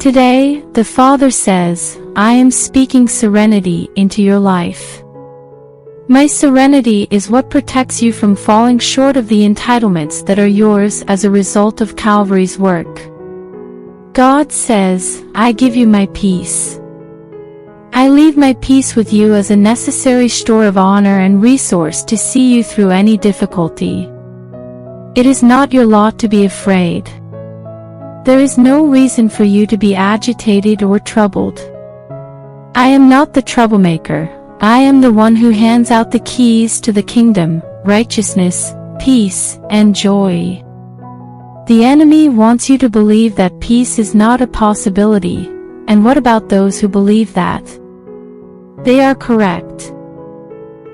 Today, the Father says, I am speaking serenity into your life. My serenity is what protects you from falling short of the entitlements that are yours as a result of Calvary's work. God says, I give you my peace. I leave my peace with you as a necessary store of honor and resource to see you through any difficulty. It is not your lot to be afraid. There is no reason for you to be agitated or troubled. I am not the troublemaker. I am the one who hands out the keys to the kingdom, righteousness, peace, and joy. The enemy wants you to believe that peace is not a possibility, and what about those who believe that? They are correct.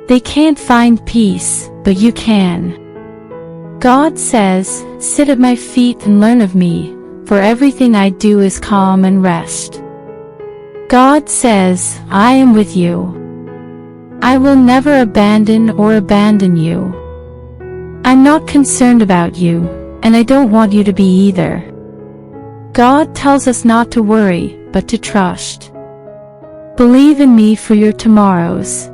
They can't find peace, but you can. God says, sit at my feet and learn of me, for everything I do is calm and rest. God says, I am with you. I will never abandon you. I'm not concerned about you, and I don't want you to be either. God tells us not to worry, but to trust. Believe in me for your tomorrows.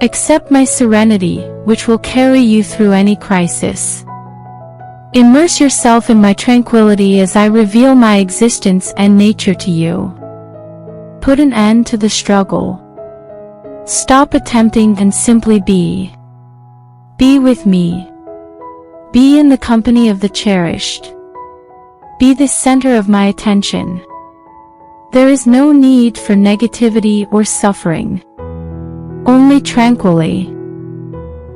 Accept my serenity, which will carry you through any crisis. Immerse yourself in my tranquility as I reveal my existence and nature to you. Put an end to the struggle. Stop attempting and simply be. Be with me. Be in the company of the cherished. Be the center of my attention. There is no need for negativity or suffering. Only tranquility.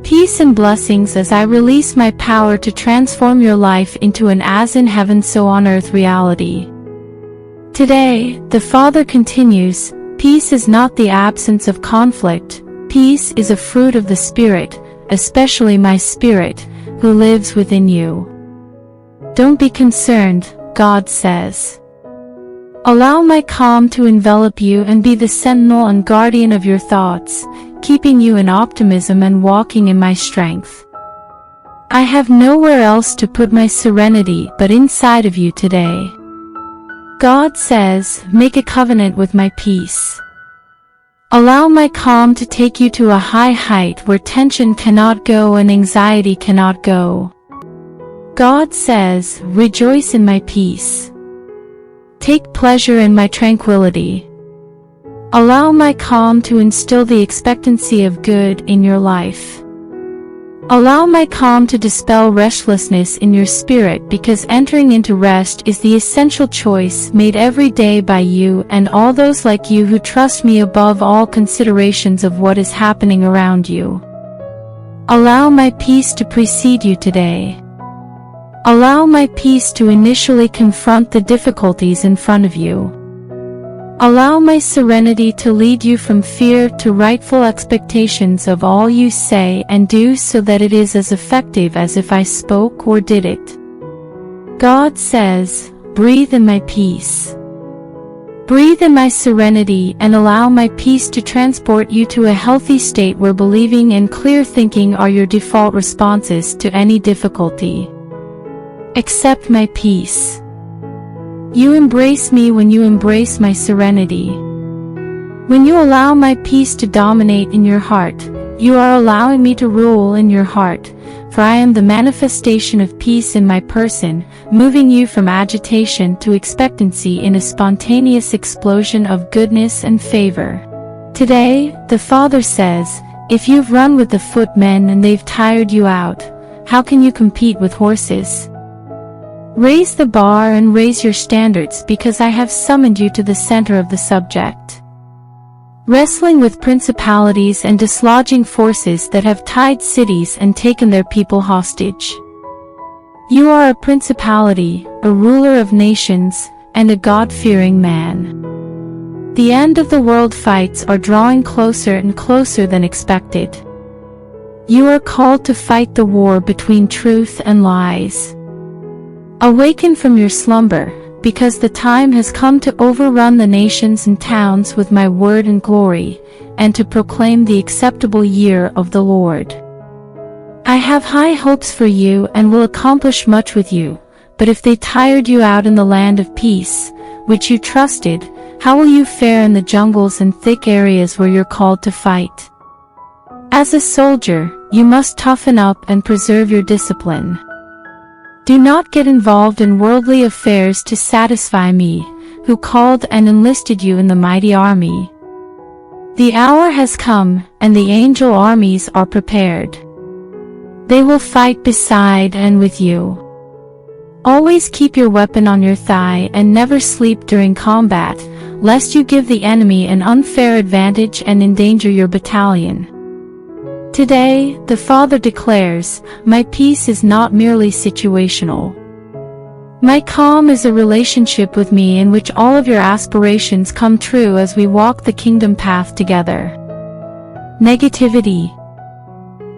Peace and blessings as I release my power to transform your life into an as in heaven so on earth reality. Today, the Father continues, peace is not the absence of conflict, peace is a fruit of the Spirit, especially my Spirit, who lives within you. Don't be concerned, God says. Allow my calm to envelop you and be the sentinel and guardian of your thoughts, keeping you in optimism and walking in my strength. I have nowhere else to put my serenity but inside of you today. God says, make a covenant with my peace. Allow my calm to take you to a high height where tension cannot go and anxiety cannot go. God says, rejoice in my peace. Take pleasure in my tranquility. Allow my calm to instill the expectancy of good in your life. Allow my calm to dispel restlessness in your spirit because entering into rest is the essential choice made every day by you and all those like you who trust me above all considerations of what is happening around you. Allow my peace to precede you today. Allow my peace to initially confront the difficulties in front of you. Allow my serenity to lead you from fear to rightful expectations of all you say and do so that it is as effective as if I spoke or did it. God says, breathe in my peace. Breathe in my serenity and allow my peace to transport you to a healthy state where believing and clear thinking are your default responses to any difficulty. Accept my peace. You embrace me when you embrace my serenity. When you allow my peace to dominate in your heart, you are allowing me to rule in your heart, for I am the manifestation of peace in my person, moving you from agitation to expectancy in a spontaneous explosion of goodness and favor. Today, the Father says, if you've run with the footmen and they've tired you out, how can you compete with horses? Raise the bar and raise your standards because I have summoned you to the center of the subject. Wrestling with principalities and dislodging forces that have tied cities and taken their people hostage. You are a principality, a ruler of nations, and a God-fearing man. The end of the world fights are drawing closer and closer than expected. You are called to fight the war between truth and lies. Awaken from your slumber, because the time has come to overrun the nations and towns with my word and glory, and to proclaim the acceptable year of the Lord. I have high hopes for you and will accomplish much with you, but if they tired you out in the land of peace, which you trusted, how will you fare in the jungles and thick areas where you're called to fight? As a soldier, you must toughen up and preserve your discipline. Do not get involved in worldly affairs to satisfy me, who called and enlisted you in the mighty army. The hour has come, and the angel armies are prepared. They will fight beside and with you. Always keep your weapon on your thigh and never sleep during combat, lest you give the enemy an unfair advantage and endanger your battalion. Today, the Father declares, my peace is not merely situational. My calm is a relationship with me in which all of your aspirations come true as we walk the kingdom path together. Negativity.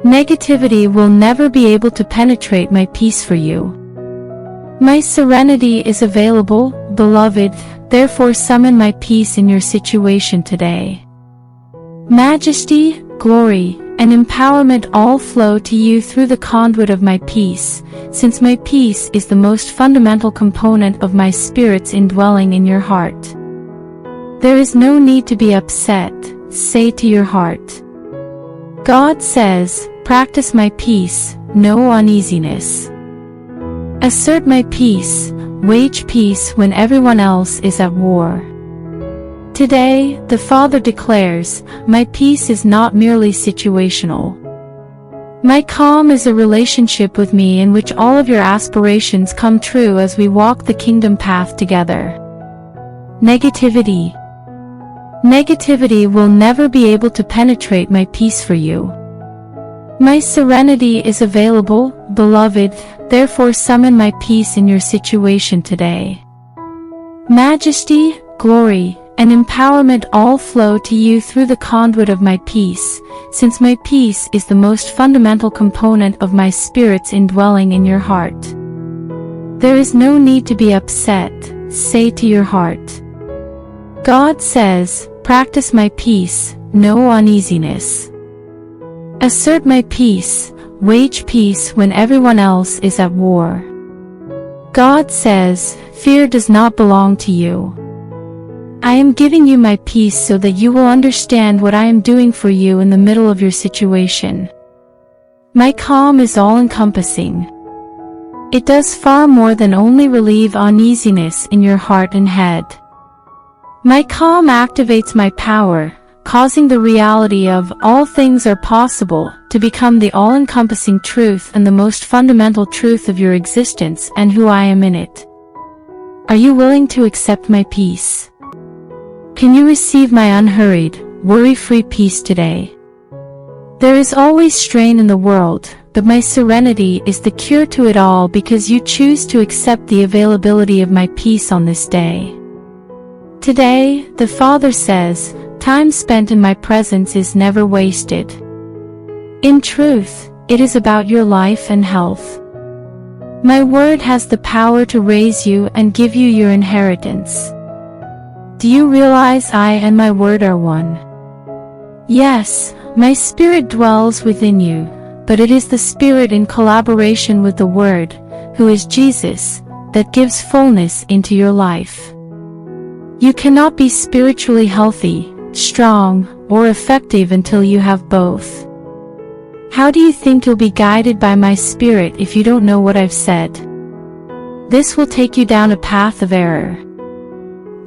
Negativity will never be able to penetrate my peace for you. My serenity is available, beloved, therefore summon my peace in your situation today. Majesty, glory, and empowerment all flow to you through the conduit of my peace, since my peace is the most fundamental component of my spirit's indwelling in your heart. There is no need to be upset, say to your heart. God says, practice my peace, no uneasiness. Assert my peace, wage peace when everyone else is at war. Today, the Father declares, my peace is not merely situational. My calm is a relationship with me in which all of your aspirations come true as we walk the kingdom path together. Negativity. Negativity will never be able to penetrate my peace for you. My serenity is available, beloved, therefore summon my peace in your situation today. Majesty, glory, and empowerment all flow to you through the conduit of my peace, since my peace is the most fundamental component of my spirit's indwelling in your heart. There is no need to be upset, say to your heart. God says, practice my peace, no uneasiness. Assert my peace, wage peace when everyone else is at war. God says, fear does not belong to you. I am giving you my peace so that you will understand what I am doing for you in the middle of your situation. My calm is all-encompassing. It does far more than only relieve uneasiness in your heart and head. My calm activates my power, causing the reality of all things are possible to become the all-encompassing truth and the most fundamental truth of your existence and who I am in it. Are you willing to accept my peace? Can you receive my unhurried, worry-free peace today? There is always strain in the world, but my serenity is the cure to it all because you choose to accept the availability of my peace on this day. Today, the Father says, time spent in my presence is never wasted. In truth, it is about your life and health. My word has the power to raise you and give you your inheritance. Do you realize I and my word are one? Yes, my spirit dwells within you, but it is the spirit in collaboration with the word, who is Jesus, that gives fullness into your life. You cannot be spiritually healthy, strong, or effective until you have both. How do you think you'll be guided by my spirit if you don't know what I've said? This will take you down a path of error.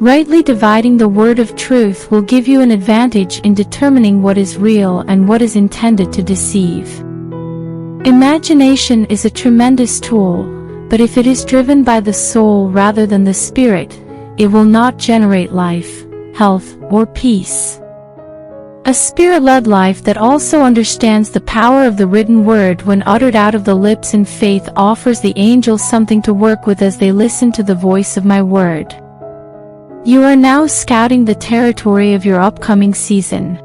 Rightly dividing the word of truth will give you an advantage in determining what is real and what is intended to deceive. Imagination is a tremendous tool, but if it is driven by the soul rather than the spirit, it will not generate life, health, or peace. A spirit-led life that also understands the power of the written word when uttered out of the lips in faith offers the angels something to work with as they listen to the voice of my word. You are now scouting the territory of your upcoming season.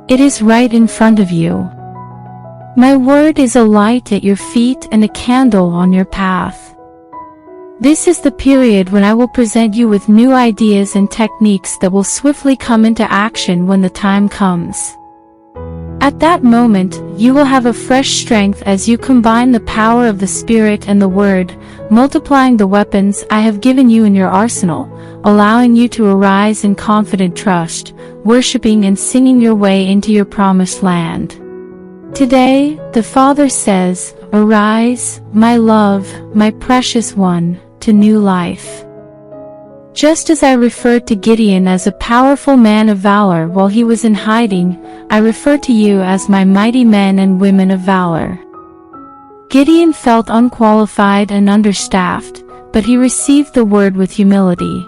It is right in front of you. My word is a light at your feet and a candle on your path. This is the period when I will present you with new ideas and techniques that will swiftly come into action when the time comes. At that moment, you will have a fresh strength as you combine the power of the Spirit and the Word, multiplying the weapons I have given you in your arsenal, allowing you to arise in confident trust, worshiping and singing your way into your promised land. Today, the Father says, "Arise, my love, my precious one, to new life." Just as I referred to Gideon as a powerful man of valor while he was in hiding, I refer to you as my mighty men and women of valor. Gideon felt unqualified and understaffed, but he received the word with humility.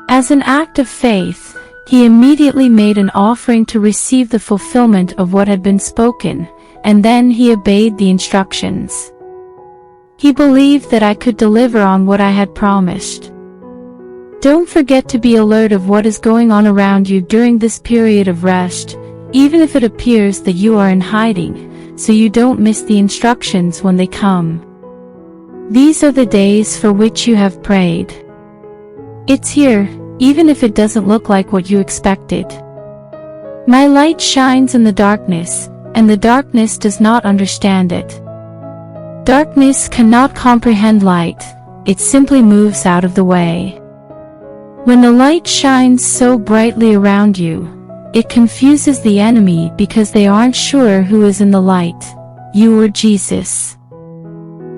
As an act of faith, he immediately made an offering to receive the fulfillment of what had been spoken, and then he obeyed the instructions. He believed that I could deliver on what I had promised. Don't forget to be alert of what is going on around you during this period of rest, even if it appears that you are in hiding, so you don't miss the instructions when they come. These are the days for which you have prayed. It's here, even if it doesn't look like what you expected. My light shines in the darkness, and the darkness does not understand it. Darkness cannot comprehend light, it simply moves out of the way. When the light shines so brightly around you, it confuses the enemy because they aren't sure who is in the light, you or Jesus.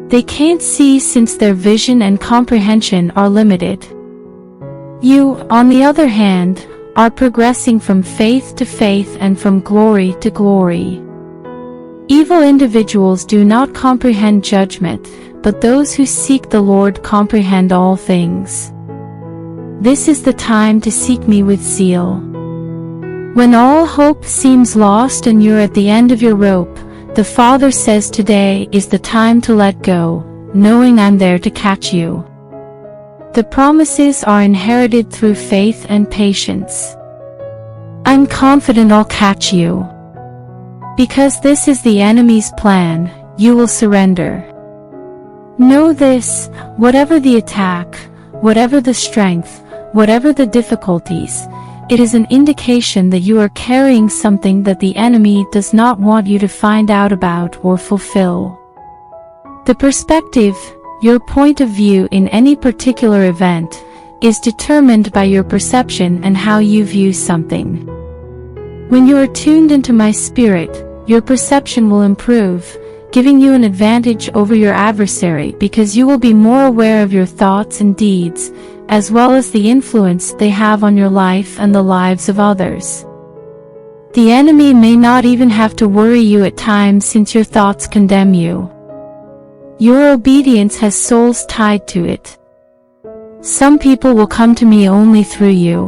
They can't see since their vision and comprehension are limited. You, on the other hand, are progressing from faith to faith and from glory to glory. Evil individuals do not comprehend judgment, but those who seek the Lord comprehend all things. This is the time to seek me with zeal. When all hope seems lost and you're at the end of your rope, the Father says today is the time to let go, knowing I'm there to catch you. The promises are inherited through faith and patience. I'm confident I'll catch you. Because this is the enemy's plan, you will surrender. Know this, whatever the attack, whatever the strength, whatever the difficulties, it is an indication that you are carrying something that the enemy does not want you to find out about or fulfill. The perspective, your point of view in any particular event, is determined by your perception and how you view something. When you are tuned into my spirit, your perception will improve, giving you an advantage over your adversary because you will be more aware of your thoughts and deeds, as well as the influence they have on your life and the lives of others. The enemy may not even have to worry you at times since your thoughts condemn you. Your obedience has souls tied to it. Some people will come to me only through you.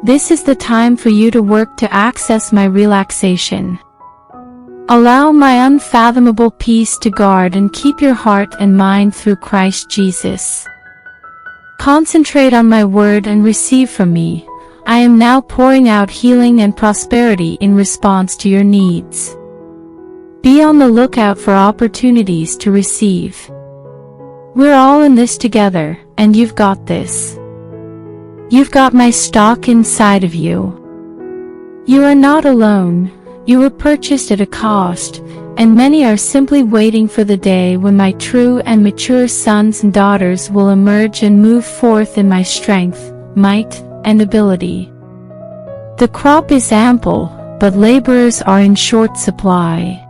This is the time for you to work to access my relaxation. Allow my unfathomable peace to guard and keep your heart and mind through Christ Jesus. Concentrate on my word and receive from me. I am now pouring out healing and prosperity in response to your needs. Be on the lookout for opportunities to receive. We're all in this together, and you've got this. You've got my stock inside of you. You are not alone. You were purchased at a cost, and many are simply waiting for the day when my true and mature sons and daughters will emerge and move forth in my strength, might, and ability. The crop is ample, but laborers are in short supply.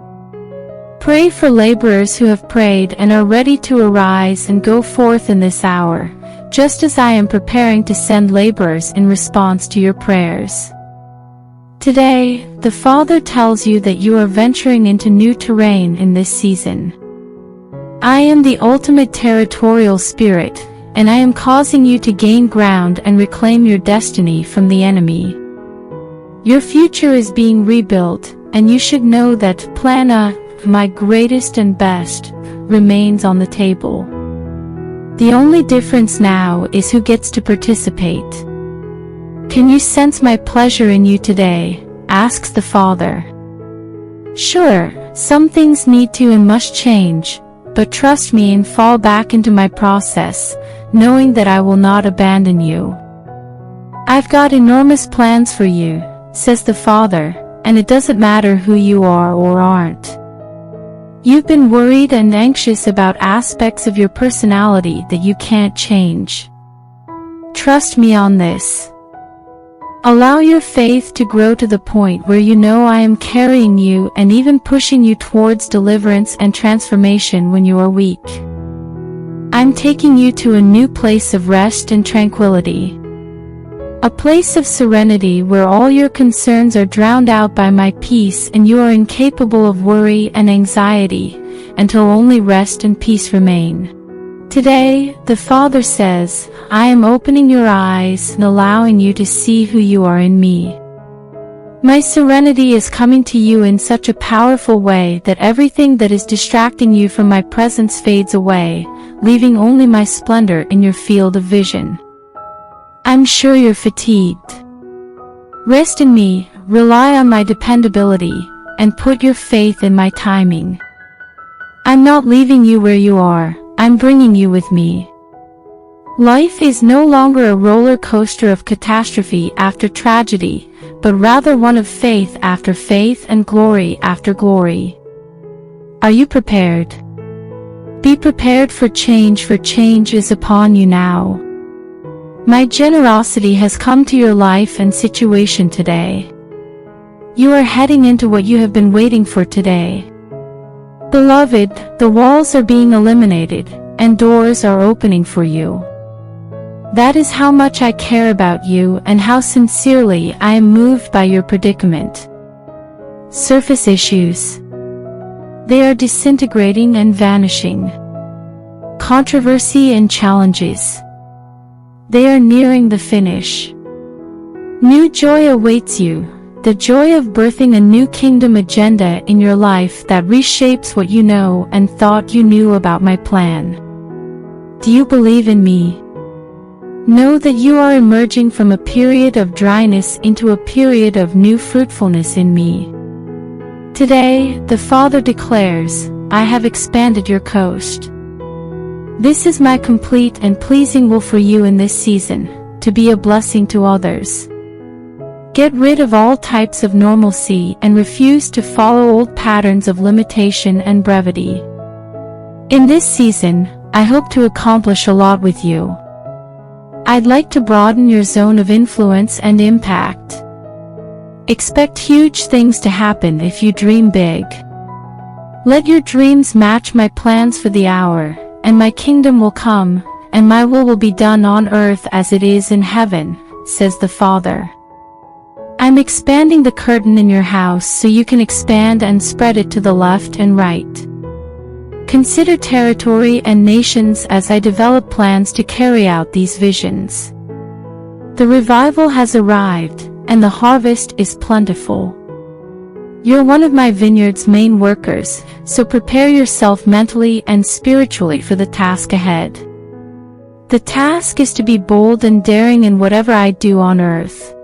Pray for laborers who have prayed and are ready to arise and go forth in this hour, just as I am preparing to send laborers in response to your prayers. Today, the Father tells you that you are venturing into new terrain in this season. I am the ultimate territorial spirit, and I am causing you to gain ground and reclaim your destiny from the enemy. Your future is being rebuilt, and you should know that Plan A, my greatest and best, remains on the table. The only difference now is who gets to participate. Can you sense my pleasure in you today? Asks the Father. Sure, some things need to and must change, but trust me and fall back into my process, knowing that I will not abandon you. I've got enormous plans for you, says the Father, and it doesn't matter who you are or aren't. You've been worried and anxious about aspects of your personality that you can't change. Trust me on this. Allow your faith to grow to the point where you know I am carrying you and even pushing you towards deliverance and transformation when you are weak. I'm taking you to a new place of rest and tranquility. A place of serenity where all your concerns are drowned out by my peace and you are incapable of worry and anxiety, until only rest and peace remain. Today, the Father says, I am opening your eyes and allowing you to see who you are in me. My serenity is coming to you in such a powerful way that everything that is distracting you from my presence fades away, leaving only my splendor in your field of vision. I'm sure you're fatigued. Rest in me, rely on my dependability, and put your faith in my timing. I'm not leaving you where you are, I'm bringing you with me. Life is no longer a roller coaster of catastrophe after tragedy, but rather one of faith after faith and glory after glory. Are you prepared? Be prepared for change is upon you now. My generosity has come to your life and situation today. You are heading into what you have been waiting for today. Beloved, the walls are being eliminated, and doors are opening for you. That is how much I care about you and how sincerely I am moved by your predicament. Surface issues. They are disintegrating and vanishing. Controversy and challenges. They are nearing the finish. New joy awaits you, the joy of birthing a new kingdom agenda in your life that reshapes what you know and thought you knew about my plan. Do you believe in me? Know that you are emerging from a period of dryness into a period of new fruitfulness in me. Today, the Father declares, I have expanded your coast. This is my complete and pleasing will for you in this season, to be a blessing to others. Get rid of all types of normalcy and refuse to follow old patterns of limitation and brevity. In this season, I hope to accomplish a lot with you. I'd like to broaden your zone of influence and impact. Expect huge things to happen if you dream big. Let your dreams match my plans for the hour, and my kingdom will come, and my will be done on earth as it is in heaven, says the Father. I'm expanding the curtain in your house so you can expand and spread it to the left and right. Consider territory and nations as I develop plans to carry out these visions. The revival has arrived, and the harvest is plentiful. You're one of my vineyard's main workers, so prepare yourself mentally and spiritually for the task ahead. The task is to be bold and daring in whatever I do on earth.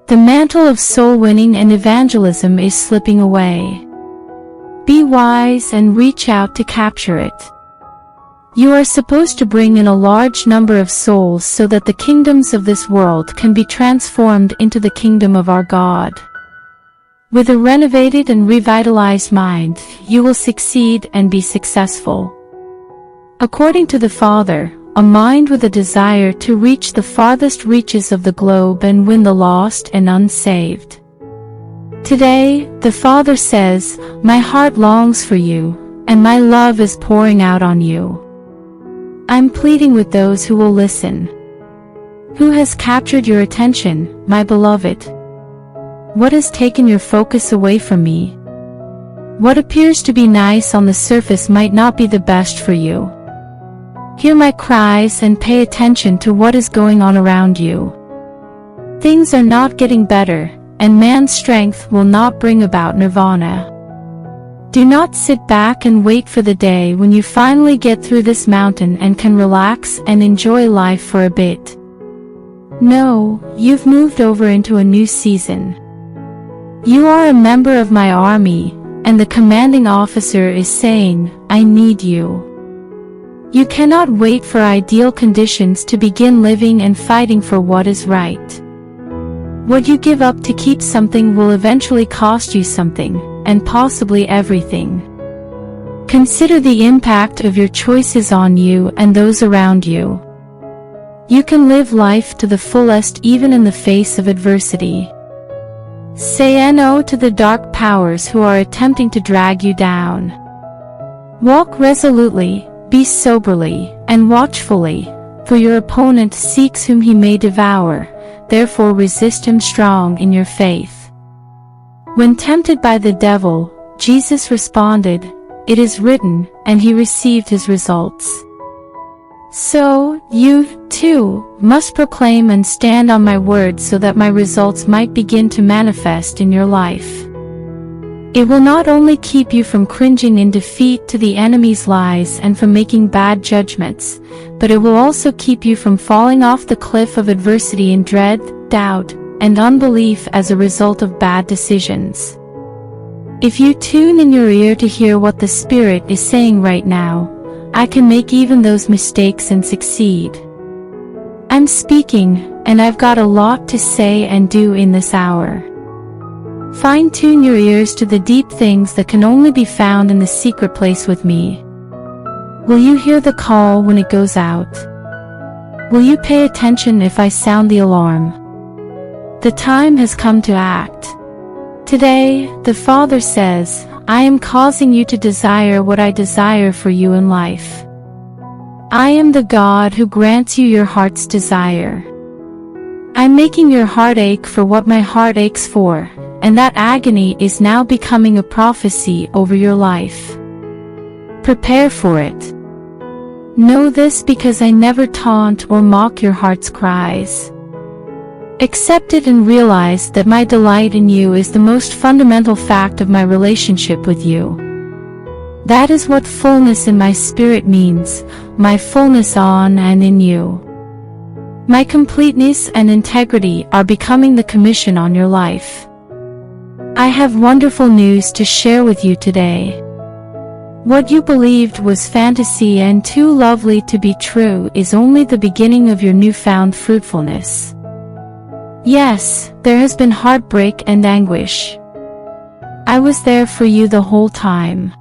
The mantle of soul winning and evangelism is slipping away. Be wise and reach out to capture it. You are supposed to bring in a large number of souls so that the kingdoms of this world can be transformed into the kingdom of our God. With a renovated and revitalized mind, you will succeed and be successful. According to the Father, a mind with a desire to reach the farthest reaches of the globe and win the lost and unsaved. Today, the Father says, my heart longs for you, and my love is pouring out on you. I'm pleading with those who will listen. Who has captured your attention, my beloved? What has taken your focus away from me? What appears to be nice on the surface might not be the best for you. Hear my cries and pay attention to what is going on around you. Things are not getting better, and man's strength will not bring about nirvana. Do not sit back and wait for the day when you finally get through this mountain and can relax and enjoy life for a bit. No, you've moved over into a new season. You are a member of my army, and the commanding officer is saying, I need you. You cannot wait for ideal conditions to begin living and fighting for what is right. What you give up to keep something will eventually cost you something, and possibly everything. Consider the impact of your choices on you and those around you. You can live life to the fullest even in the face of adversity. Say no to the dark powers who are attempting to drag you down. Walk resolutely, be soberly, and watchfully, for your opponent seeks whom he may devour, therefore resist him strong in your faith. When tempted by the devil, Jesus responded, "It is written," and he received his results. So, you, too, must proclaim and stand on my word so that my results might begin to manifest in your life. It will not only keep you from cringing in defeat to the enemy's lies and from making bad judgments, but it will also keep you from falling off the cliff of adversity in dread, doubt, and unbelief as a result of bad decisions. If you tune in your ear to hear what the Spirit is saying right now, I can make even those mistakes and succeed. I'm speaking, and I've got a lot to say and do in this hour. Fine-tune your ears to the deep things that can only be found in the secret place with me. Will you hear the call when it goes out? Will you pay attention if I sound the alarm? The time has come to act. Today, the Father says, I am causing you to desire what I desire for you in life. I am the God who grants you your heart's desire. I'm making your heart ache for what my heart aches for, and that agony is now becoming a prophecy over your life. Prepare for it. Know this because I never taunt or mock your heart's cries. Accept it and realize that my delight in you is the most fundamental fact of my relationship with you. That is what fullness in my spirit means, my fullness on and in you. My completeness and integrity are becoming the commission on your life. I have wonderful news to share with you today. What you believed was fantasy and too lovely to be true is only the beginning of your newfound fruitfulness. Yes, there has been heartbreak and anguish. I was there for you the whole time.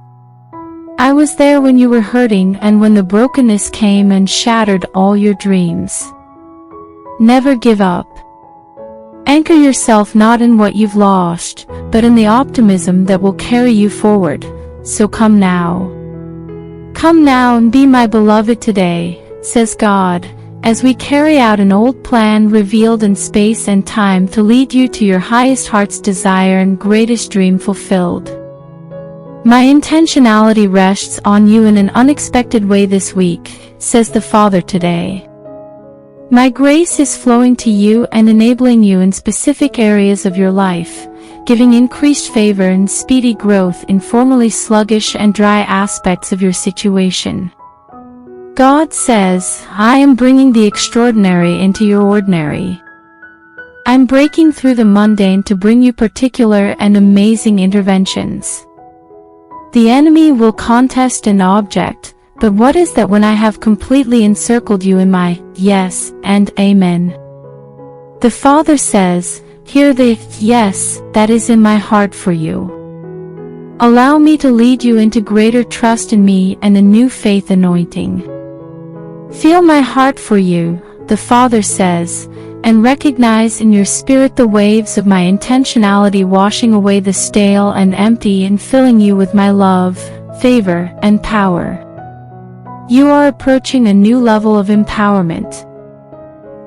I was there when you were hurting and when the brokenness came and shattered all your dreams. Never give up. Anchor yourself not in what you've lost, but in the optimism that will carry you forward. So come now. Come now and be my beloved today, says God, as we carry out an old plan revealed in space and time to lead you to your highest heart's desire and greatest dream fulfilled. My intentionality rests on you in an unexpected way this week, says the Father today. My grace is flowing to you and enabling you in specific areas of your life, giving increased favor and speedy growth in formerly sluggish and dry aspects of your situation. God says, I am bringing the extraordinary into your ordinary. I'm breaking through the mundane to bring you particular and amazing interventions. The enemy will contest an object, but what is that when I have completely encircled you in my yes and amen? The Father says, hear the yes that is in my heart for you. Allow me to lead you into greater trust in me and a new faith anointing. Feel my heart for you, the Father says, and recognize in your spirit the waves of my intentionality washing away the stale and empty and filling you with my love, favor, and power. You are approaching a new level of empowerment.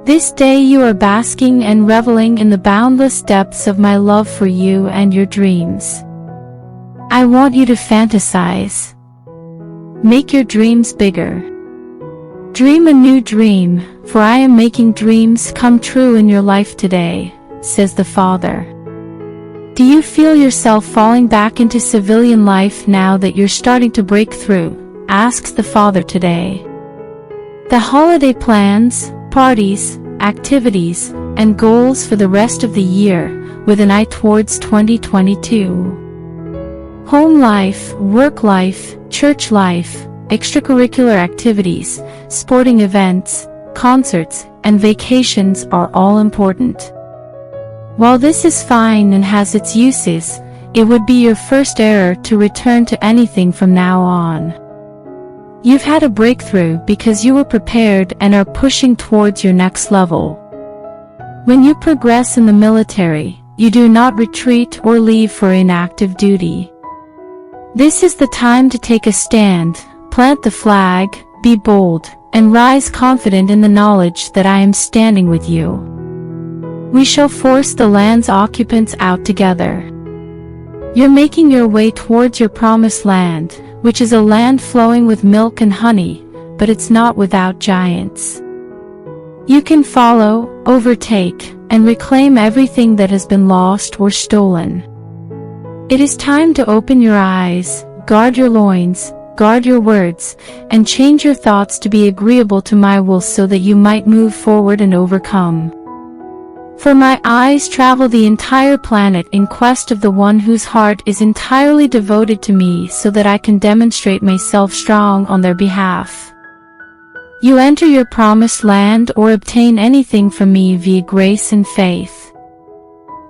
This day you are basking and reveling in the boundless depths of my love for you and your dreams. I want you to fantasize. Make your dreams bigger. Dream a new dream, for I am making dreams come true in your life today, says the Father. Do you feel yourself falling back into civilian life now that you're starting to break through? Asks the Father today. The holiday plans, parties, activities, and goals for the rest of the year, with an eye towards 2022. Home life, work life, church life, extracurricular activities, sporting events, concerts, and vacations are all important. While this is fine and has its uses, it would be your first error to return to anything from now on. You've had a breakthrough because you were prepared and are pushing towards your next level. When you progress in the military, you do not retreat or leave for inactive duty. This is the time to take a stand, plant the flag, be bold, and rise confident in the knowledge that I am standing with you. We shall force the land's occupants out together. You're making your way towards your promised land, which is a land flowing with milk and honey, but it's not without giants. You can follow, overtake, and reclaim everything that has been lost or stolen. It is time to open your eyes, guard your loins, guard your words, and change your thoughts to be agreeable to my will so that you might move forward and overcome. For my eyes travel the entire planet in quest of the one whose heart is entirely devoted to me so that I can demonstrate myself strong on their behalf. You enter your promised land or obtain anything from me via grace and faith.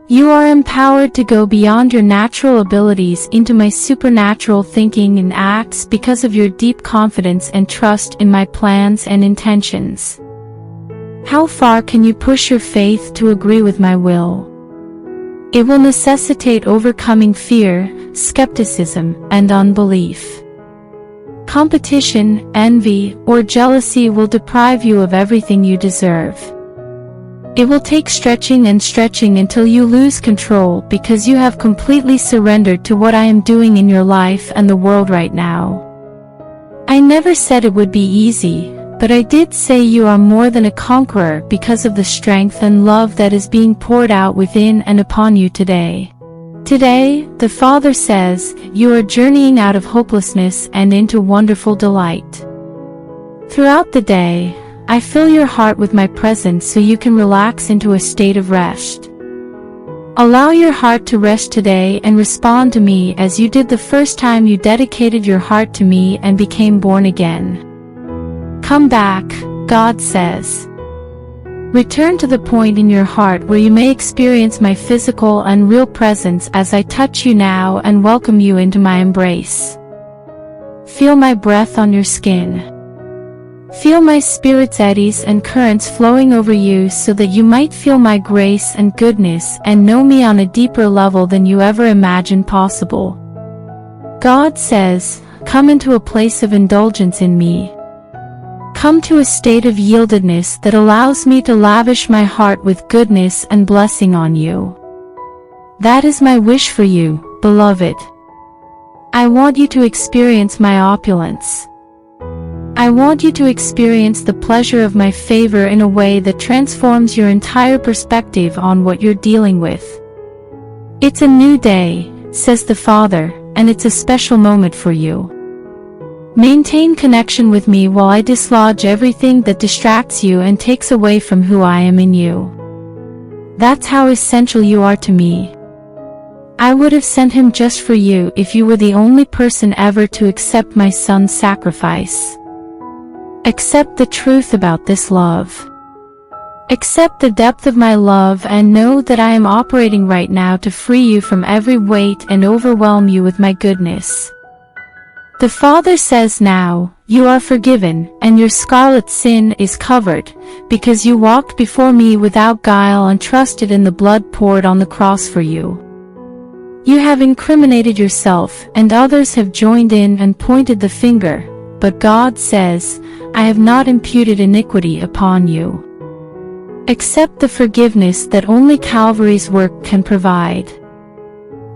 You are empowered to go beyond your natural abilities into my supernatural thinking and acts because of your deep confidence and trust in my plans and intentions. How far can you push your faith to agree with my will? It will necessitate overcoming fear, skepticism, and unbelief. Competition, envy, or jealousy will deprive you of everything you deserve. It will take stretching and stretching until you lose control because you have completely surrendered to what I am doing in your life and the world right now. I never said it would be easy, but I did say you are more than a conqueror because of the strength and love that is being poured out within and upon you today. Today, the Father says, you are journeying out of hopelessness and into wonderful delight. Throughout the day, I fill your heart with my presence so you can relax into a state of rest. Allow your heart to rest today and respond to me as you did the first time you dedicated your heart to me and became born again. Come back, God says. Return to the point in your heart where you may experience my physical and real presence as I touch you now and welcome you into my embrace. Feel my breath on your skin. Feel my spirit's eddies and currents flowing over you so that you might feel my grace and goodness and know me on a deeper level than you ever imagined possible. God says, come into a place of indulgence in me. Come to a state of yieldedness that allows me to lavish my heart with goodness and blessing on you. That is my wish for you, beloved. I want you to experience my opulence. I want you to experience the pleasure of my favor in a way that transforms your entire perspective on what you're dealing with. It's a new day, says the Father, and it's a special moment for you. Maintain connection with me while I dislodge everything that distracts you and takes away from who I am in you. That's how essential you are to me. I would have sent him just for you if you were the only person ever to accept my son's sacrifice. Accept the truth about this love. Accept the depth of my love and know that I am operating right now to free you from every weight and overwhelm you with my goodness. The Father says now, you are forgiven, and your scarlet sin is covered, because you walked before me without guile and trusted in the blood poured on the cross for you. You have incriminated yourself, and others have joined in and pointed the finger, but God says, I have not imputed iniquity upon you. Accept the forgiveness that only Calvary's work can provide.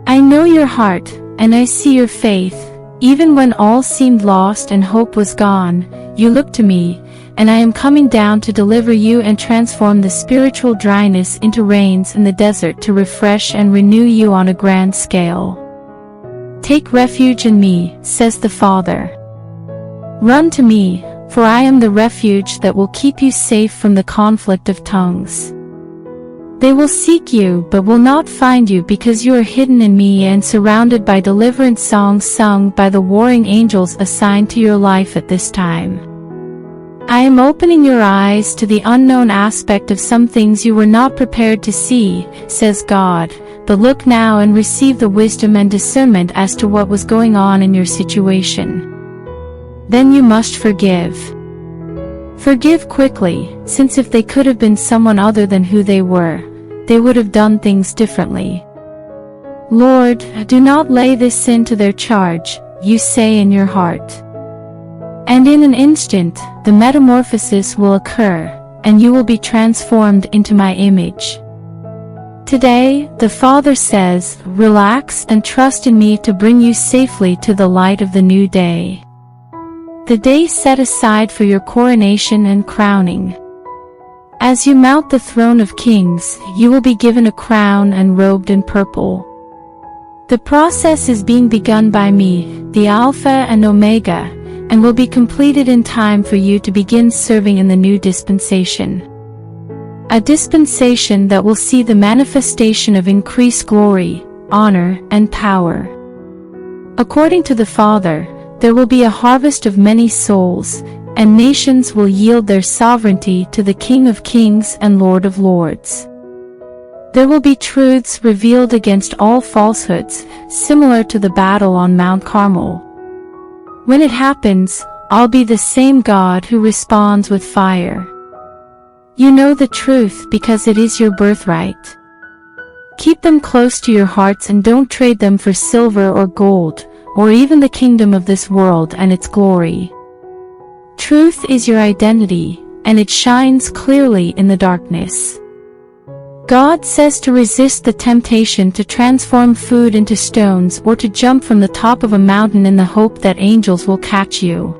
I know your heart, and I see your faith. Even when all seemed lost and hope was gone, you looked to me, and I am coming down to deliver you and transform the spiritual dryness into rains in the desert to refresh and renew you on a grand scale. Take refuge in me, says the Father. Run to me, for I am the refuge that will keep you safe from the conflict of tongues. They will seek you but will not find you because you are hidden in me and surrounded by deliverance songs sung by the warring angels assigned to your life at this time. I am opening your eyes to the unknown aspect of some things you were not prepared to see, says God, but look now and receive the wisdom and discernment as to what was going on in your situation. Then you must forgive. Forgive quickly, since if they could have been someone other than who they were, they would have done things differently. Lord, do not lay this sin to their charge, you say in your heart. And in an instant, the metamorphosis will occur, and you will be transformed into my image. Today, the Father says, relax and trust in me to bring you safely to the light of the new day. The day set aside for your coronation and crowning. As you mount the throne of kings, you will be given a crown and robed in purple. The process is being begun by me, the Alpha and Omega, and will be completed in time for you to begin serving in the new dispensation. A dispensation that will see the manifestation of increased glory, honor, and power. According to the Father, there will be a harvest of many souls, and nations will yield their sovereignty to the King of Kings and Lord of Lords. There will be truths revealed against all falsehoods, similar to the battle on Mount Carmel. When it happens, I'll be the same God who responds with fire. You know the truth because it is your birthright. Keep them close to your hearts and don't trade them for silver or gold, or even the kingdom of this world and its glory. Truth is your identity, and it shines clearly in the darkness. God says to resist the temptation to transform food into stones or to jump from the top of a mountain in the hope that angels will catch you.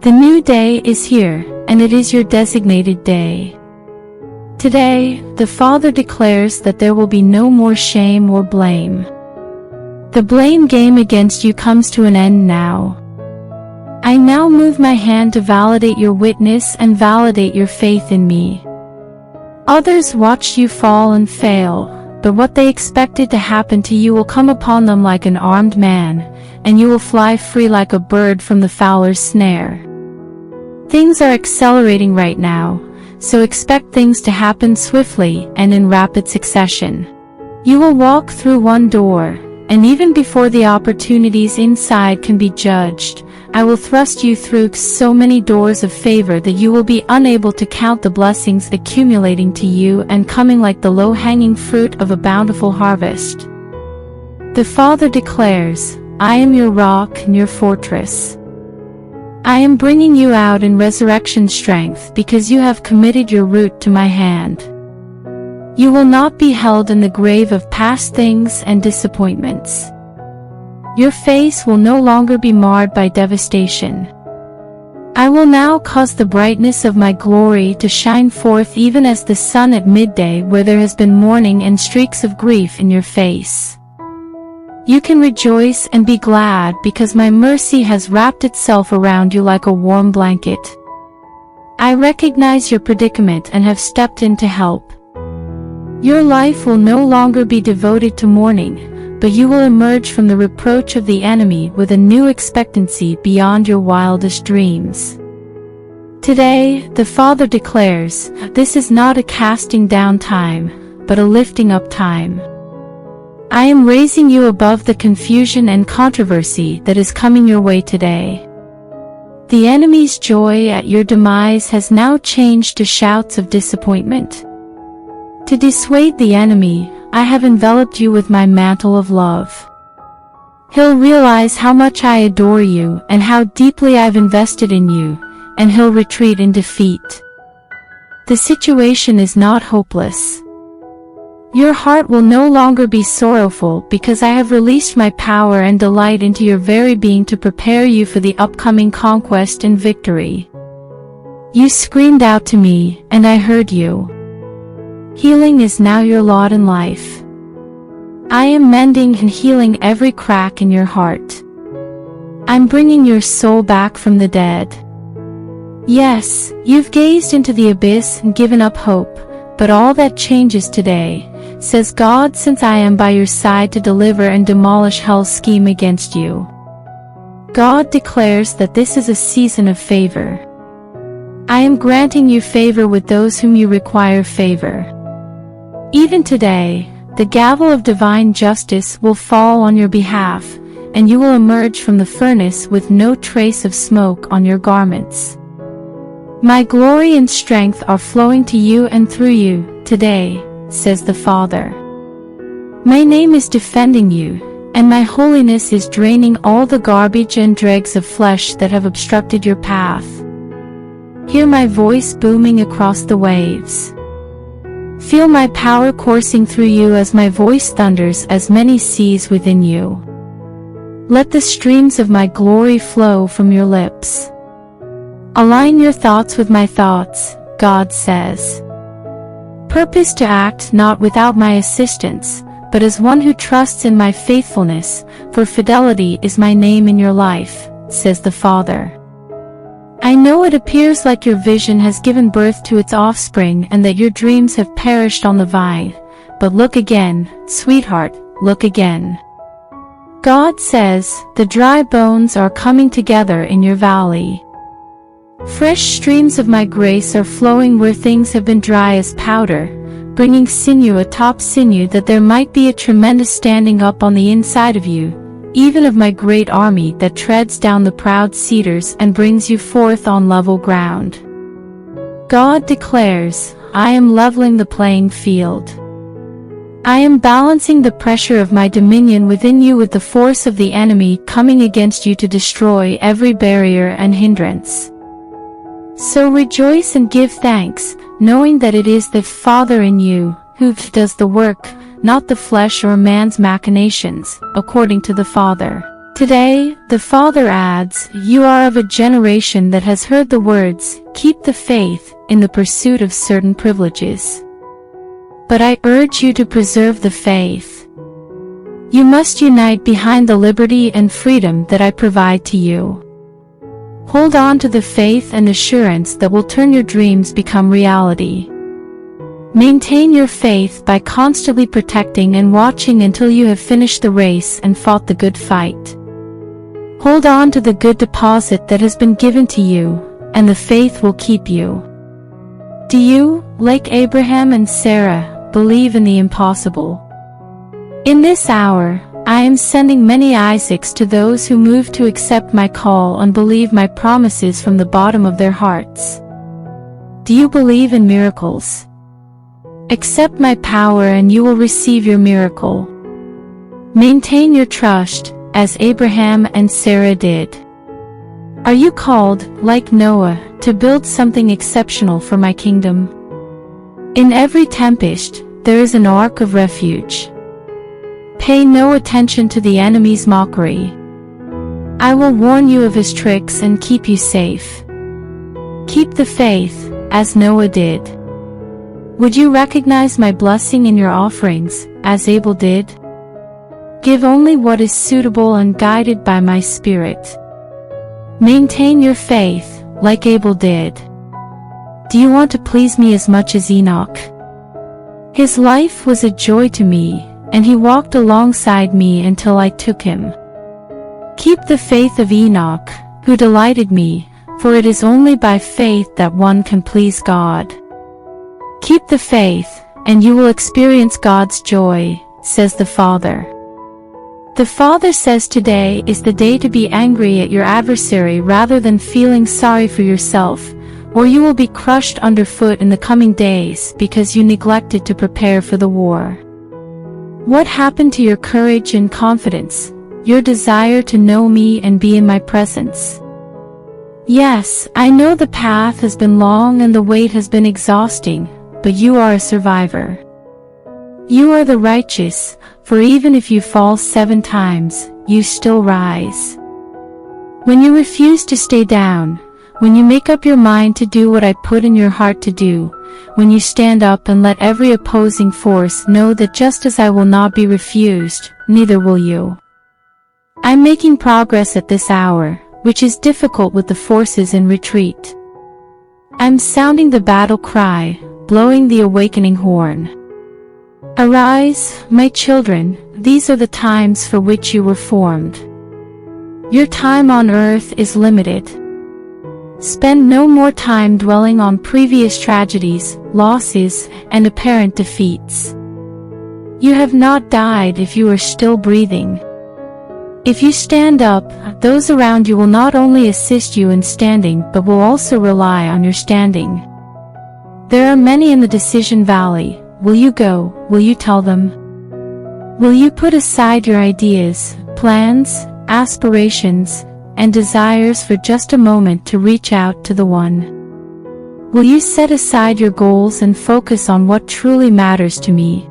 The new day is here, and it is your designated day. Today, the Father declares that there will be no more shame or blame. The blame game against you comes to an end now. I now move my hand to validate your witness and validate your faith in me. Others watched you fall and fail, but what they expected to happen to you will come upon them like an armed man, and you will fly free like a bird from the fowler's snare. Things are accelerating right now, so expect things to happen swiftly and in rapid succession. You will walk through one door, and even before the opportunities inside can be judged, I will thrust you through so many doors of favor that you will be unable to count the blessings accumulating to you and coming like the low-hanging fruit of a bountiful harvest. The Father declares, I am your rock and your fortress. I am bringing you out in resurrection strength because you have committed your root to my hand. You will not be held in the grave of past things and disappointments. Your face will no longer be marred by devastation. I will now cause the brightness of my glory to shine forth even as the sun at midday where there has been mourning and streaks of grief in your face. You can rejoice and be glad because my mercy has wrapped itself around you like a warm blanket. I recognize your predicament and have stepped in to help. Your life will no longer be devoted to mourning, but you will emerge from the reproach of the enemy with a new expectancy beyond your wildest dreams. Today, the Father declares, this is not a casting down time, but a lifting up time. I am raising you above the confusion and controversy that is coming your way today. The enemy's joy at your demise has now changed to shouts of disappointment. To dissuade the enemy, I have enveloped you with my mantle of love. He'll realize how much I adore you and how deeply I've invested in you, and he'll retreat in defeat. The situation is not hopeless. Your heart will no longer be sorrowful because I have released my power and delight into your very being to prepare you for the upcoming conquest and victory. You screamed out to me, and I heard you. Healing is now your lot in life. I am mending and healing every crack in your heart. I'm bringing your soul back from the dead. Yes, you've gazed into the abyss and given up hope, but all that changes today, says God, since I am by your side to deliver and demolish hell's scheme against you. God declares that this is a season of favor. I am granting you favor with those whom you require favor. Even today, the gavel of divine justice will fall on your behalf, and you will emerge from the furnace with no trace of smoke on your garments. My glory and strength are flowing to you and through you, today, says the Father. My name is defending you, and my holiness is draining all the garbage and dregs of flesh that have obstructed your path. Hear my voice booming across the waves. Feel my power coursing through you as my voice thunders as many seas within you. Let the streams of my glory flow from your lips. Align your thoughts with my thoughts, God says. Purpose to act not without my assistance, but as one who trusts in my faithfulness, for fidelity is my name in your life, says the Father. I know it appears like your vision has given birth to its offspring and that your dreams have perished on the vine, but look again, sweetheart, look again. God says, the dry bones are coming together in your valley. Fresh streams of my grace are flowing where things have been dry as powder, bringing sinew atop sinew that there might be a tremendous standing up on the inside of you, even of my great army that treads down the proud cedars and brings you forth on level ground. God declares, I am leveling the playing field. I am balancing the pressure of my dominion within you with the force of the enemy coming against you to destroy every barrier and hindrance. So rejoice and give thanks, knowing that it is the Father in you who does the work, not the flesh or man's machinations, according to the Father. Today, the Father adds, you are of a generation that has heard the words, keep the faith, in the pursuit of certain privileges. But I urge you to preserve the faith. You must unite behind the liberty and freedom that I provide to you. Hold on to the faith and assurance that will turn your dreams become reality. Maintain your faith by constantly protecting and watching until you have finished the race and fought the good fight. Hold on to the good deposit that has been given to you, and the faith will keep you. Do you, like Abraham and Sarah, believe in the impossible? In this hour, I am sending many Isaacs to those who move to accept my call and believe my promises from the bottom of their hearts. Do you believe in miracles? Accept my power and you will receive your miracle. Maintain your trust, as Abraham and Sarah did. Are you called, like Noah, to build something exceptional for my kingdom? In every tempest, there is an ark of refuge. Pay no attention to the enemy's mockery. I will warn you of his tricks and keep you safe. Keep the faith, as Noah did. Would you recognize my blessing in your offerings, as Abel did? Give only what is suitable and guided by my Spirit. Maintain your faith, like Abel did. Do you want to please me as much as Enoch? His life was a joy to me, and he walked alongside me until I took him. Keep the faith of Enoch, who delighted me, for it is only by faith that one can please God. Keep the faith, and you will experience God's joy, says the Father. The Father says today is the day to be angry at your adversary rather than feeling sorry for yourself, or you will be crushed underfoot in the coming days because you neglected to prepare for the war. What happened to your courage and confidence, your desire to know me and be in my presence? Yes, I know the path has been long and the wait has been exhausting, but you are a survivor. You are the righteous, for even if you fall 7 times, you still rise. When you refuse to stay down, when you make up your mind to do what I put in your heart to do, when you stand up and let every opposing force know that just as I will not be refused, neither will you. I'm making progress at this hour, which is difficult with the forces in retreat. I'm sounding the battle cry, blowing the awakening horn. Arise, my children, these are the times for which you were formed. Your time on earth is limited. Spend no more time dwelling on previous tragedies, losses, and apparent defeats. You have not died if you are still breathing. If you stand up, those around you will not only assist you in standing but will also rely on your standing. There are many in the decision valley. Will you go? Will you tell them? Will you put aside your ideas, plans, aspirations, and desires for just a moment to reach out to the One? Will you set aside your goals and focus on what truly matters to me?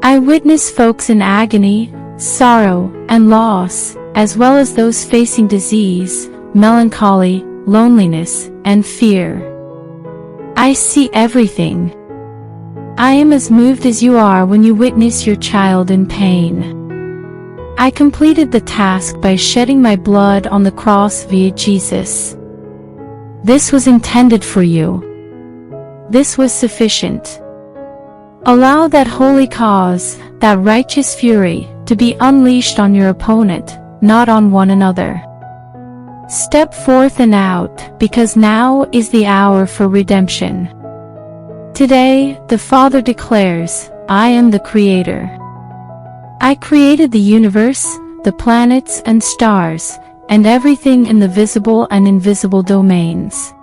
I witness folks in agony, sorrow, and loss, as well as those facing disease, melancholy, loneliness, and fear. I see everything. I am as moved as you are when you witness your child in pain. I completed the task by shedding my blood on the cross via Jesus. This was intended for you. This was sufficient. Allow that holy cause, that righteous fury, to be unleashed on your opponent, not on one another. Step forth and out, because now is the hour for redemption. Today, the Father declares, I am the Creator. I created the universe, the planets and stars, and everything in the visible and invisible domains.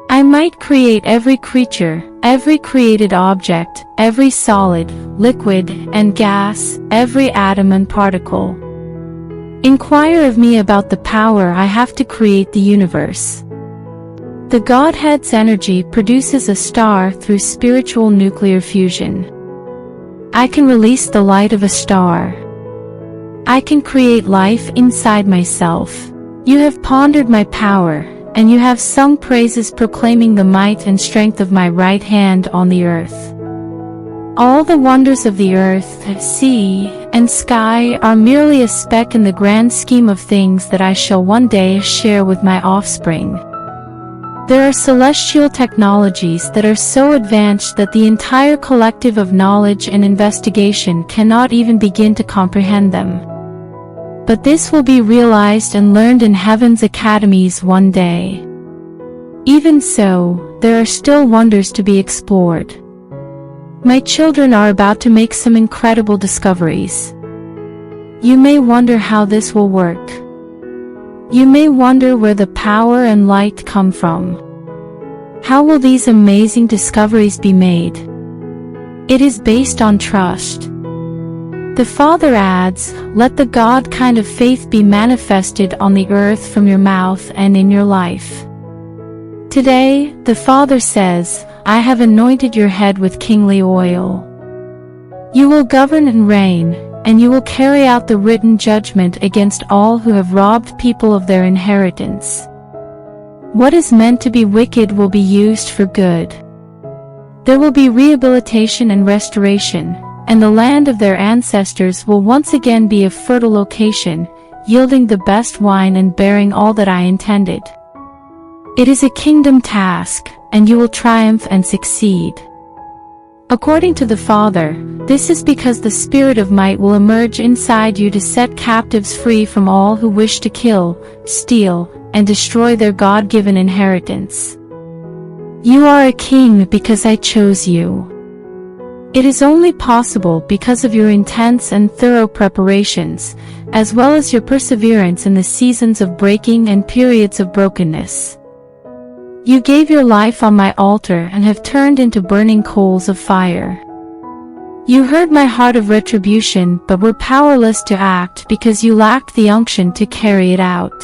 I might create every creature, every created object, every solid, liquid, and gas, every atom and particle. Inquire of me about the power I have to create the universe. The Godhead's energy produces a star through spiritual nuclear fusion. I can release the light of a star. I can create life inside myself. You have pondered my power, and you have sung praises proclaiming the might and strength of my right hand on the earth. All the wonders of the earth, sea, and sky are merely a speck in the grand scheme of things that I shall one day share with my offspring. There are celestial technologies that are so advanced that the entire collective of knowledge and investigation cannot even begin to comprehend them. But this will be realized and learned in heaven's academies one day. Even so, there are still wonders to be explored. My children are about to make some incredible discoveries. You may wonder how this will work. You may wonder where the power and light come from. How will these amazing discoveries be made? It is based on trust. The Father adds, let the God kind of faith be manifested on the earth from your mouth and in your life. Today, the Father says, I have anointed your head with kingly oil. You will govern and reign, and you will carry out the written judgment against all who have robbed people of their inheritance. What is meant to be wicked will be used for good. There will be rehabilitation and restoration, and the land of their ancestors will once again be a fertile location, yielding the best wine and bearing all that I intended. It is a kingdom task, and you will triumph and succeed. According to the Father, this is because the Spirit of might will emerge inside you to set captives free from all who wish to kill, steal, and destroy their God-given inheritance. You are a king because I chose you. It is only possible because of your intense and thorough preparations, as well as your perseverance in the seasons of breaking and periods of brokenness. You gave your life on my altar and have turned into burning coals of fire. You heard my heart of retribution but were powerless to act because you lacked the unction to carry it out.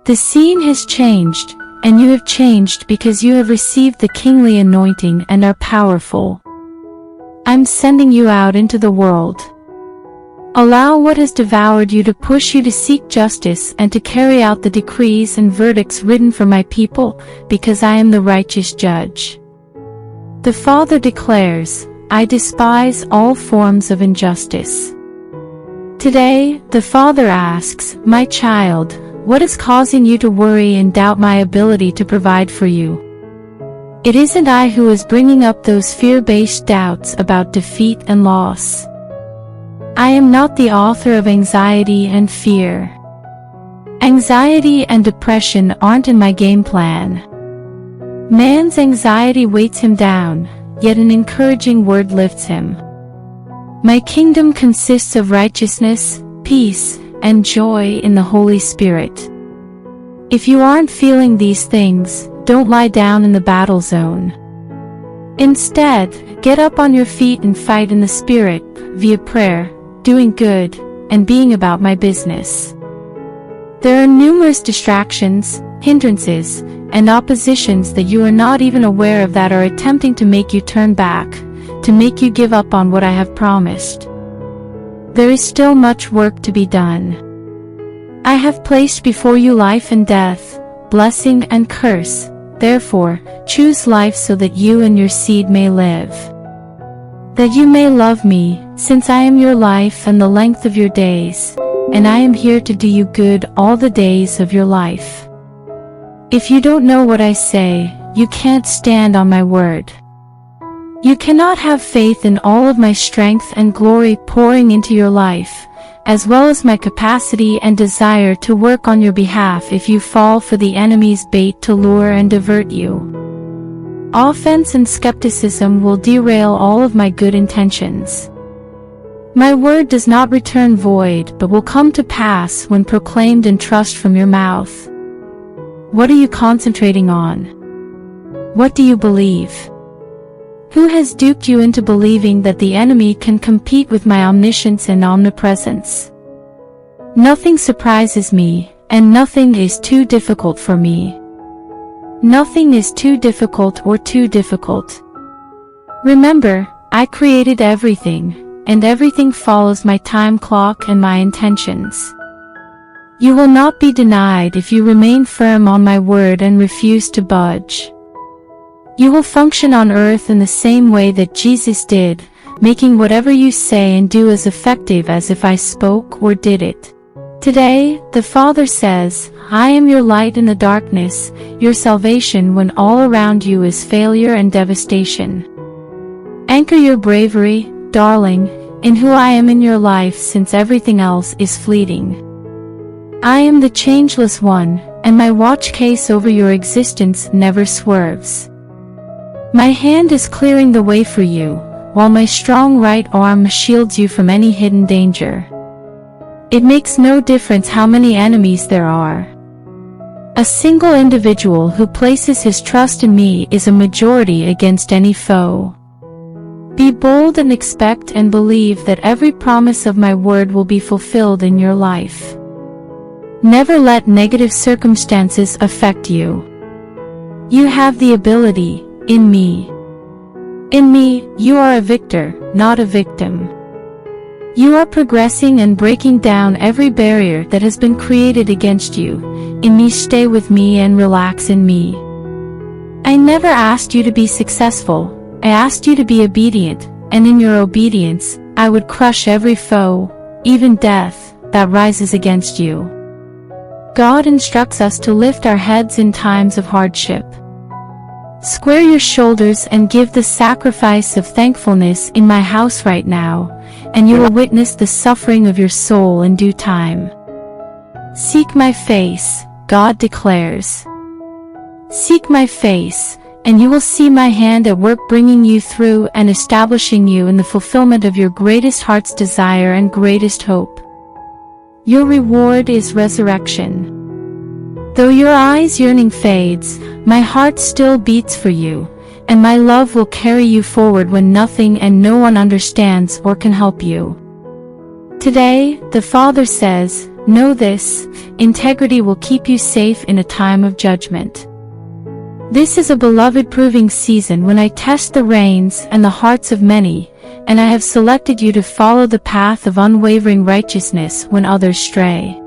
The scene has changed, and you have changed because you have received the kingly anointing and are powerful. I'm sending you out into the world. Allow what has devoured you to push you to seek justice and to carry out the decrees and verdicts written for my people, because I am the righteous judge. The Father declares, I despise all forms of injustice. Today, the Father asks, my child, what is causing you to worry and doubt my ability to provide for you? It isn't I who is bringing up those fear-based doubts about defeat and loss. I am not the author of anxiety and fear. Anxiety and depression aren't in my game plan. Man's anxiety weights him down, yet an encouraging word lifts him. My kingdom consists of righteousness, peace, and joy in the Holy Spirit. If you aren't feeling these things, don't lie down in the battle zone. Instead, get up on your feet and fight in the Spirit, via prayer, doing good, and being about my business. There are numerous distractions, hindrances, and oppositions that you are not even aware of that are attempting to make you turn back, to make you give up on what I have promised. There is still much work to be done. I have placed before you life and death, blessing and curse. Therefore, choose life so that you and your seed may live. That you may love me, since I am your life and the length of your days, and I am here to do you good all the days of your life. If you don't know what I say, you can't stand on my word. You cannot have faith in all of my strength and glory pouring into your life, as well as my capacity and desire to work on your behalf if you fall for the enemy's bait to lure and divert you. Offense and skepticism will derail all of my good intentions. My word does not return void but will come to pass when proclaimed in trust from your mouth. What are you concentrating on? What do you believe? Who has duped you into believing that the enemy can compete with my omniscience and omnipresence? Nothing surprises me, and nothing is too difficult for me. Nothing is too difficult or too difficult. Remember, I created everything, and everything follows my time clock and my intentions. You will not be denied if you remain firm on my word and refuse to budge. You will function on earth in the same way that Jesus did, making whatever you say and do as effective as if I spoke or did it. Today, the Father says, I am your light in the darkness, your salvation when all around you is failure and devastation. Anchor your bravery, darling, in who I am in your life since everything else is fleeting. I am the changeless one, and my watch case over your existence never swerves. My hand is clearing the way for you, while my strong right arm shields you from any hidden danger. It makes no difference how many enemies there are. A single individual who places his trust in me is a majority against any foe. Be bold and expect and believe that every promise of my word will be fulfilled in your life. Never let negative circumstances affect you. You have the ability, in me. In me, you are a victor, not a victim. You are progressing and breaking down every barrier that has been created against you. In me, stay with me and relax in me. I never asked you to be successful, I asked you to be obedient, and in your obedience, I would crush every foe, even death, that rises against you. God instructs us to lift our heads in times of hardship. Square your shoulders and give the sacrifice of thankfulness in my house right now, and you will witness the suffering of your soul in due time. Seek my face, God declares. Seek my face, and you will see my hand at work bringing you through and establishing you in the fulfillment of your greatest heart's desire and greatest hope. Your reward is resurrection. Though your eyes' yearning fades, my heart still beats for you, and my love will carry you forward when nothing and no one understands or can help you. Today, the Father says, know this, integrity will keep you safe in a time of judgment. This is a beloved proving season when I test the reins and the hearts of many, and I have selected you to follow the path of unwavering righteousness when others stray.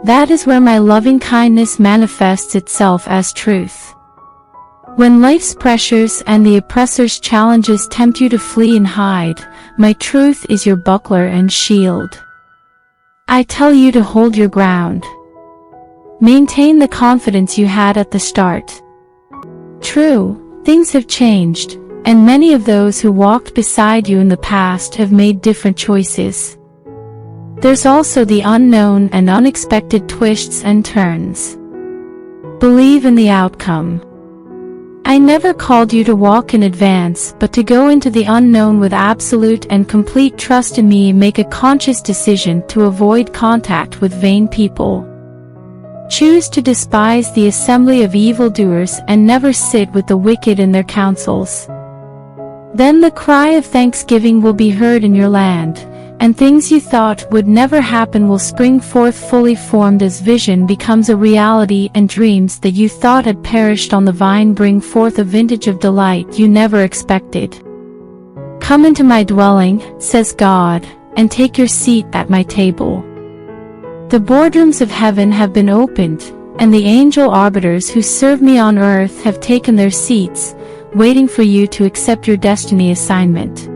That is where my loving kindness manifests itself as truth. When life's pressures and the oppressor's challenges tempt you to flee and hide, my truth is your buckler and shield. I tell you to hold your ground. Maintain the confidence you had at the start. True, things have changed, and many of those who walked beside you in the past have made different choices. There's also the unknown and unexpected twists and turns. Believe in the outcome. I never called you to walk in advance, but to go into the unknown with absolute and complete trust in me. Make a conscious decision to avoid contact with vain people. Choose to despise the assembly of evildoers and never sit with the wicked in their councils. Then the cry of thanksgiving will be heard in your land, and things you thought would never happen will spring forth fully formed as vision becomes a reality, and dreams that you thought had perished on the vine bring forth a vintage of delight you never expected. Come into my dwelling, says God, and take your seat at my table. The boardrooms of heaven have been opened, and the angel arbiters who serve me on earth have taken their seats, waiting for you to accept your destiny assignment.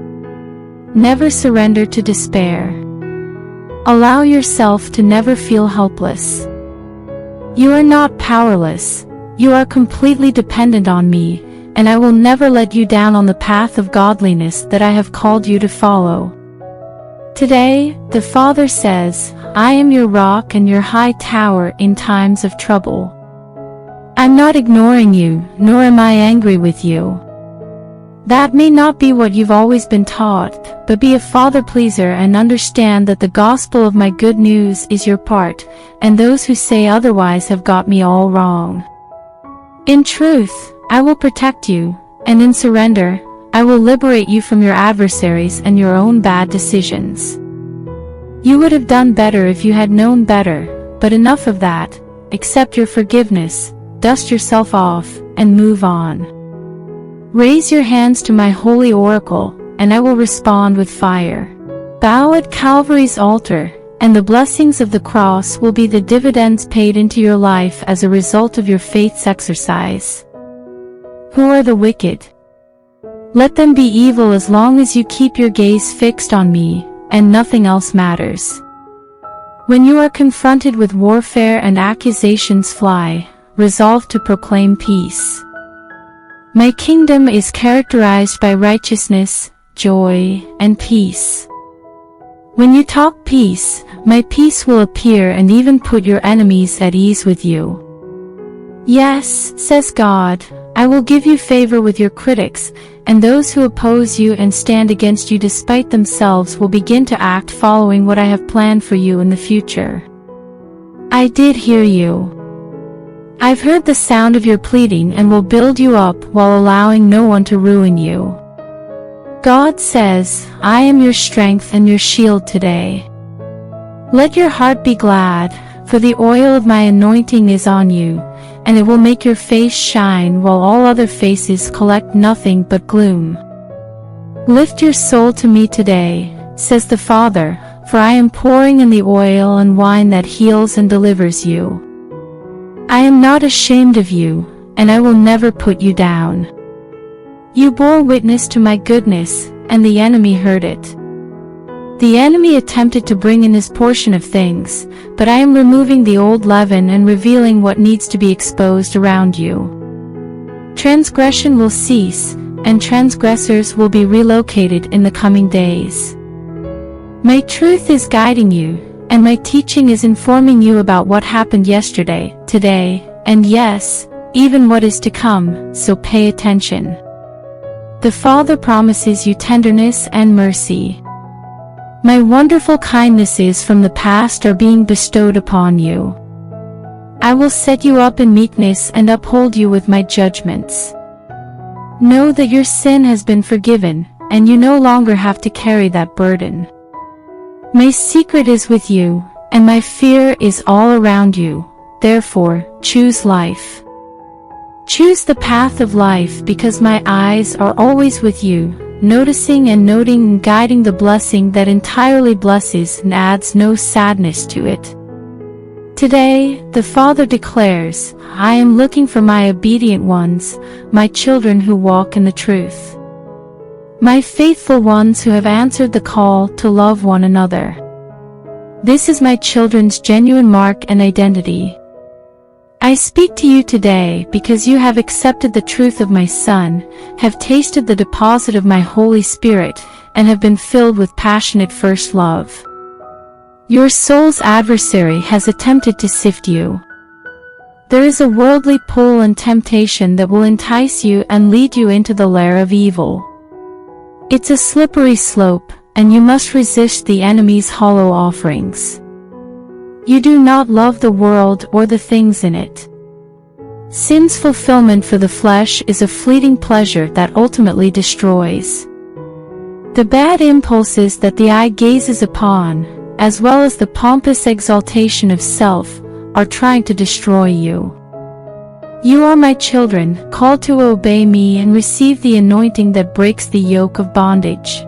Never surrender to despair. Allow yourself to never feel helpless. You are not powerless. You are completely dependent on me, and I will never let you down on the path of godliness that I have called you to follow. Today, the Father says, I am your rock and your high tower in times of trouble. I'm not ignoring you, nor am I angry with you. That may not be what you've always been taught, but be a father-pleaser and understand that the gospel of my good news is your part, and those who say otherwise have got me all wrong. In truth, I will protect you, and in surrender, I will liberate you from your adversaries and your own bad decisions. You would have done better if you had known better, but enough of that. Accept your forgiveness, dust yourself off, and move on. Raise your hands to my holy oracle, and I will respond with fire. Bow at Calvary's altar, and the blessings of the cross will be the dividends paid into your life as a result of your faith's exercise. Who are the wicked? Let them be evil as long as you keep your gaze fixed on me, and nothing else matters. When you are confronted with warfare and accusations fly, resolve to proclaim peace. My kingdom is characterized by righteousness, joy, and peace. When you talk peace, my peace will appear and even put your enemies at ease with you. Yes, says God, I will give you favor with your critics, and those who oppose you and stand against you despite themselves will begin to act following what I have planned for you in the future. I did hear you. I've heard the sound of your pleading and will build you up while allowing no one to ruin you. God says, I am your strength and your shield today. Let your heart be glad, for the oil of my anointing is on you, and it will make your face shine while all other faces collect nothing but gloom. Lift your soul to me today, says the Father, for I am pouring in the oil and wine that heals and delivers you. I am not ashamed of you, and I will never put you down. You bore witness to my goodness, and the enemy heard it. The enemy attempted to bring in his portion of things, but I am removing the old leaven and revealing what needs to be exposed around you. Transgression will cease, and transgressors will be relocated in the coming days. My truth is guiding you, and my teaching is informing you about what happened yesterday, today, and yes, even what is to come, so pay attention. The Father promises you tenderness and mercy. My wonderful kindnesses from the past are being bestowed upon you. I will set you up in meekness and uphold you with my judgments. Know that your sin has been forgiven, and you no longer have to carry that burden. My secret is with you, and my fear is all around you. Therefore, choose life. Choose the path of life because my eyes are always with you, noticing and noting and guiding the blessing that entirely blesses and adds no sadness to it. Today, the Father declares, I am looking for my obedient ones, my children who walk in the truth. My faithful ones who have answered the call to love one another. This is my children's genuine mark and identity. I speak to you today because you have accepted the truth of my Son, have tasted the deposit of my Holy Spirit, and have been filled with passionate first love. Your soul's adversary has attempted to sift you. There is a worldly pull and temptation that will entice you and lead you into the lair of evil. It's a slippery slope, and you must resist the enemy's hollow offerings. You do not love the world or the things in it. Sin's fulfillment for the flesh is a fleeting pleasure that ultimately destroys. The bad impulses that the eye gazes upon, as well as the pompous exaltation of self, are trying to destroy you. You are my children, called to obey me and receive the anointing that breaks the yoke of bondage.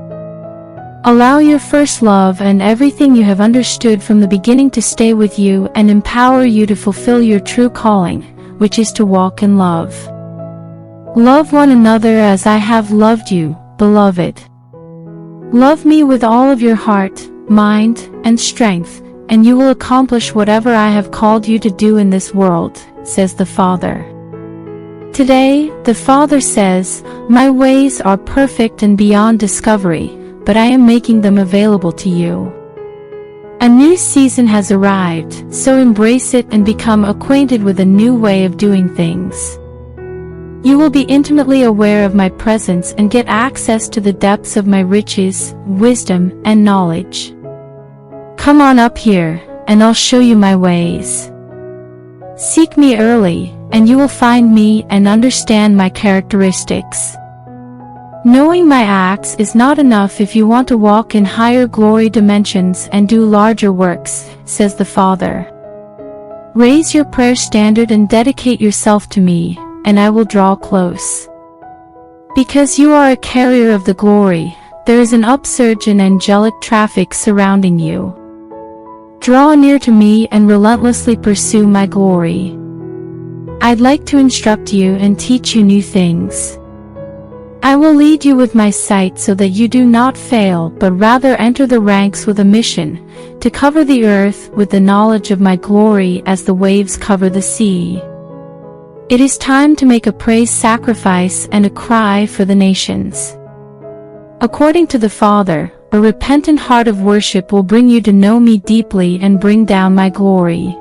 Allow your first love and everything you have understood from the beginning to stay with you and empower you to fulfill your true calling, which is to walk in love. Love one another as I have loved you, beloved. Love me with all of your heart, mind, and strength, and you will accomplish whatever I have called you to do in this world, says the Father. Today, the Father says, my ways are perfect and beyond discovery, but I am making them available to you. A new season has arrived, so embrace it and become acquainted with a new way of doing things. You will be intimately aware of my presence and get access to the depths of my riches, wisdom, and knowledge. Come on up here, and I'll show you my ways. Seek me early, and you will find me and understand my characteristics. Knowing my acts is not enough if you want to walk in higher glory dimensions and do larger works, says the Father. Raise your prayer standard and dedicate yourself to me, and I will draw close. Because you are a carrier of the glory, there is an upsurge in angelic traffic surrounding you. Draw near to me and relentlessly pursue my glory. I'd like to instruct you and teach you new things. I will lead you with my sight so that you do not fail but rather enter the ranks with a mission, to cover the earth with the knowledge of my glory as the waves cover the sea. It is time to make a praise sacrifice and a cry for the nations. According to the Father, a repentant heart of worship will bring you to know me deeply and bring down my glory.